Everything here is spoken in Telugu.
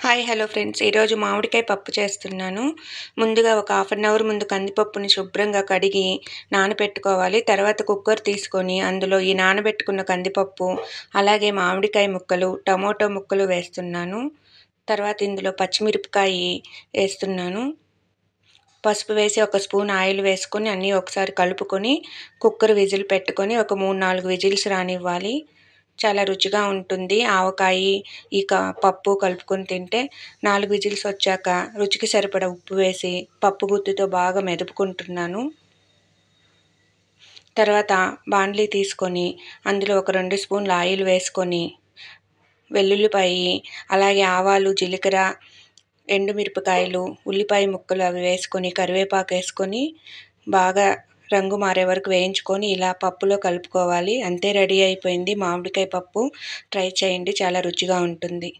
Hi hello friends. ఈరోజు మామిడికాయ పప్పు చేస్తున్నాను. ముందుగా ఒక హాఫ్ అన్ అవర్ ముందు కందిపప్పుని శుభ్రంగా కడిగి నానబెట్టుకోవాలి. తర్వాత కుక్కర్ తీసుకొని అందులో ఈ నానబెట్టుకున్న కందిపప్పు, అలాగే మామిడికాయ ముక్కలు, టమోటో ముక్కలు వేస్తున్నాను. తర్వాత ఇందులో పచ్చిమిరపకాయ వేస్తున్నాను. పసుపు వేసి ఒక స్పూన్ ఆయిల్ వేసుకొని అన్నీ ఒకసారి కలుపుకొని కుక్కర్ విజిల్ పెట్టుకొని ఒక 3-4 విజిల్స్ రానివ్వాలి. చాలా రుచిగా ఉంటుంది. ఆవకాయ ఈ పప్పు కలుపుకొని తింటే 4 విజిల్స్ వచ్చాక రుచికి సరిపడా ఉప్పు వేసి పప్పు గుత్తితో బాగా మెదుపుకుంటున్నాను. తర్వాత బాండ్లీ తీసుకొని అందులో ఒక 2 స్పూన్ల ఆయిల్ వేసుకొని వెల్లుల్లిపాయి, అలాగే ఆవాలు, జీలకర్ర, ఎండుమిరపకాయలు, ఉల్లిపాయ ముక్కలు అవి వేసుకొని కరివేపాకు వేసుకొని బాగా రంగు మారే వరకు వేయించుకొని ఇలా పప్పులో కలుపుకోవాలి. అంతే, రెడీ అయిపోయింది మామిడికాయ పప్పు. ట్రై చేయండి, చాలా రుచిగా ఉంటుంది.